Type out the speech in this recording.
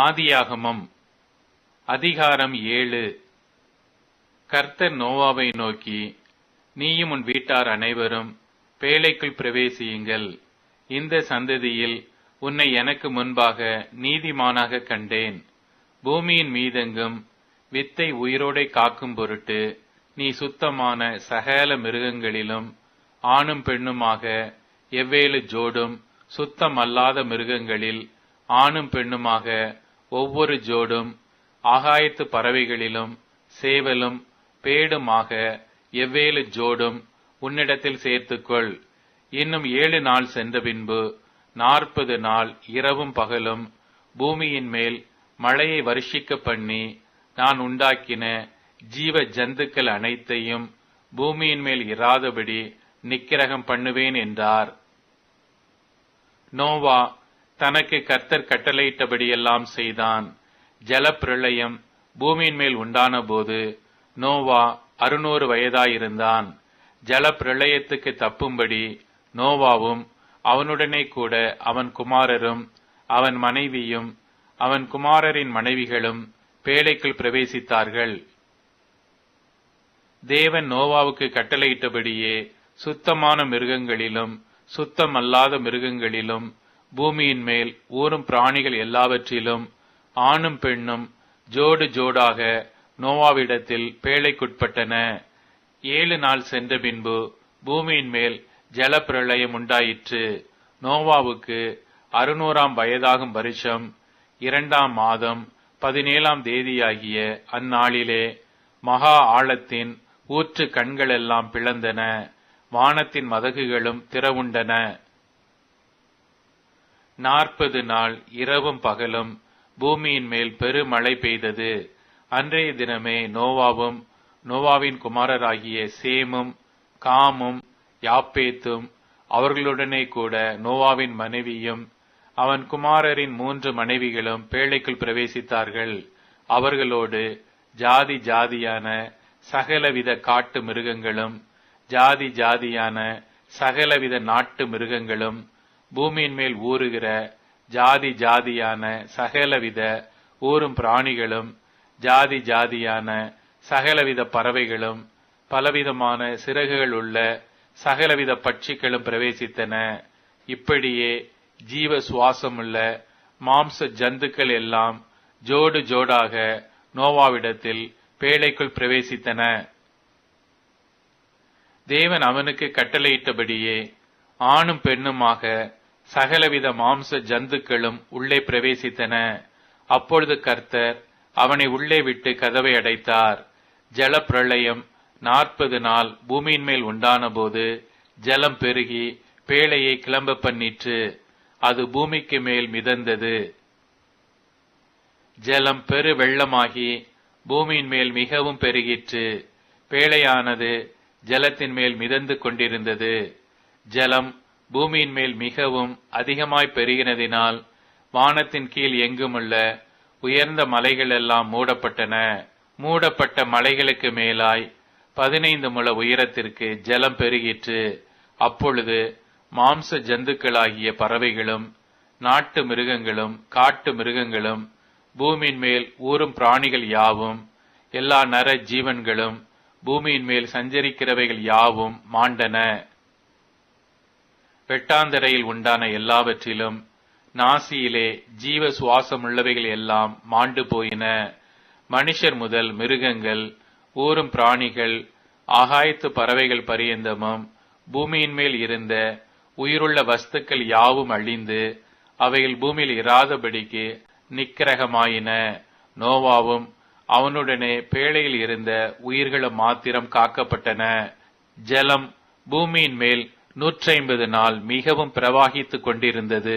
ஆதியாகமம் அதிகாரம் 7. கர்த்தர் நோவாவை நோக்கி, நீயும் உன் வீட்டார் அனைவரும் பேழைக்குள் பிரவேசியுங்கள். இந்த சந்ததியில் உன்னை எனக்கு முன்பாக நீதிமானாக கண்டேன். பூமியின் மீதெங்கும் வித்தை உயிரோடை காக்கும் பொருட்டு நீ சுத்தமான சகல மிருகங்களிலும் ஆணும் பெண்ணுமாக எவ்வேலு ஜோடும், சுத்தம் அல்லாத மிருகங்களில் ஆணும் பெண்ணுமாக ஒவ்வொரு ஜோடும், ஆகாயத்து பறவைகளிலும் சேவலும் பேடுமாக எவ்வேலு ஜோடும் உன்னிடத்தில் சேர்த்துக்கொள். இன்னும் 7 நாள் சென்ற பின்பு 40 நாள் இரவும் பகலும் பூமியின் மேல் மழையை வருஷிக்க பண்ணி, நான் உண்டாக்கின ஜீவ ஜந்துக்கள் அனைத்தையும் பூமியின் மேல் இராதபடி நிக்கிரகம் பண்ணுவேன் என்றார். நோவா தனக்கு கர்த்தர் கட்டளையிட்டபடியெல்லாம் செய்தான். ஜலப்பிரளயம் பூமியின் மேல் உண்டான போது நோவா 600 வயதாயிருந்தான். ஜலப்பிரளயத்துக்கு தப்பும்படி நோவாவும் அவனுடனே கூட அவன் குமாரரும் அவன் மனைவியும் அவன் குமாரரின் மனைவிகளும் பேழைக்குள் பிரவேசித்தார்கள். தேவன் நோவாவுக்கு கட்டளையிட்டபடியே சுத்தமான மிருகங்களிலும் சுத்தம் அல்லாத மிருகங்களிலும் பூமியின் மேல் ஊரும் பிராணிகள் எல்லாவற்றிலும் ஆணும் பெண்ணும் ஜோடு ஜோடாக நோவாவிடத்தில் பேழைக்குட்பட்டன. 7 நாள் சென்ற பின்பு பூமியின் மேல் ஜலப்பிரளயம் உண்டாயிற்று. நோவாவுக்கு 600ஆம் வயதாகும் வருஷம் 2ஆம் மாதம் 17ஆம் தேதியாகிய அந்நாளிலே மகா ஆழத்தின் ஊற்று கண்களெல்லாம் பிளந்தன, வானத்தின் மதகுகளும் திறவுண்டன. 40 நாள் இரவும் பகலும் பூமியின் மேல் பெருமழை பெய்தது. அன்றைய தினமே நோவாவும் நோவாவின் குமாரராகிய சேமும் காமும் யாப்பேத்தும் அவர்களுடனே கூட நோவாவின் மனைவியும் அவன் குமாரரின் 3 மனைவிகளும் பேழைக்குள் பிரவேசித்தார்கள். அவர்களோடு ஜாதி ஜாதியான சகலவித காட்டு மிருகங்களும் ஜாதி ஜாதியான சகலவித நாட்டு மிருகங்களும் பூமியின் மேல் ஊறுகிற ஜாதி ஜாதியான சகலவித ஊரும் பிராணிகளும் ஜாதி ஜாதியான சகலவித பறவைகளும் பலவிதமான சிறகுகள் உள்ள சகலவித பட்சிகளும் பிரவேசித்தன. இப்படியே ஜீவ சுவாசமுள்ள மாம்ச ஜந்துக்கள் எல்லாம் ஜோடு ஜோடாக நோவாவிடத்தில் பேழைக்குள் பிரவேசித்தன. தேவன் அவனுக்கு கட்டளையிட்டபடியே ஆணும் பெண்ணுமாக சகலவித மாம்ச ஜந்துக்களும் உள்ளே பிரவேசித்தன. அப்பொழுது கர்த்தர் அவனை உள்ளே விட்டு கதவை அடைத்தார். ஜலப்பிரளயம் 40 நாள் பூமியின் மேல் உண்டான போது ஜலம் பெருகி பேழையை கிளம்ப பண்ணிற்று. அது பூமிக்கு மேல் மிதந்தது. ஜலம் பெரு வெள்ளமாகி பூமியின் மேல் மிகவும் பெருகிற்று. பேழையானது ஜலத்தின் மேல் மிதந்து கொண்டிருந்தது. ஜலம் பூமியின் மேல் மிகவும் அதிகமாய் பெருகினதினால் வானத்தின் கீழ் எங்குமுள்ள உயர்ந்த மலைகள் எல்லாம் மூடப்பட்டன. மூடப்பட்ட மலைகளுக்கு மேலாய் 15 முழ உயரத்திற்கு ஜலம் பெருகிற்று. அப்பொழுது மாம்ச ஜந்துக்களாகிய பறவைகளும் நாட்டு மிருகங்களும் காட்டு மிருகங்களும் பூமியின் மேல் ஊரும் பிராணிகள் யாவும் எல்லா நர ஜீவன்களும் பூமியின் மேல் சஞ்சரிக்கிறவைகள் யாவும் மாண்டன. வெட்டாந்தரையில் உண்டான எல்லாவற்றிலும் நாசியிலே ஜீவ சுவாசமுள்ளவைகள் எல்லாம் மாண்டு போயின. மனுஷர் முதல் மிருகங்கள் ஊரும் பிராணிகள் ஆகாயத்து பறவைகள் பரியந்தமும் பூமியின் மேல் இருந்த உயிருள்ள வஸ்துக்கள் யாவும் அழிந்து அவைகள் பூமியில் இராதபடிக்கு நிக்கிரகமாயின. நோவாவும் அவனுடனே பேழையில் இருந்த உயிர்களும் மாத்திரம் காக்கப்பட்டன. ஜலம் பூமியின் மேல் 150 நாள் மிகவும் பிரவாகித்துக் கொண்டிருந்தது.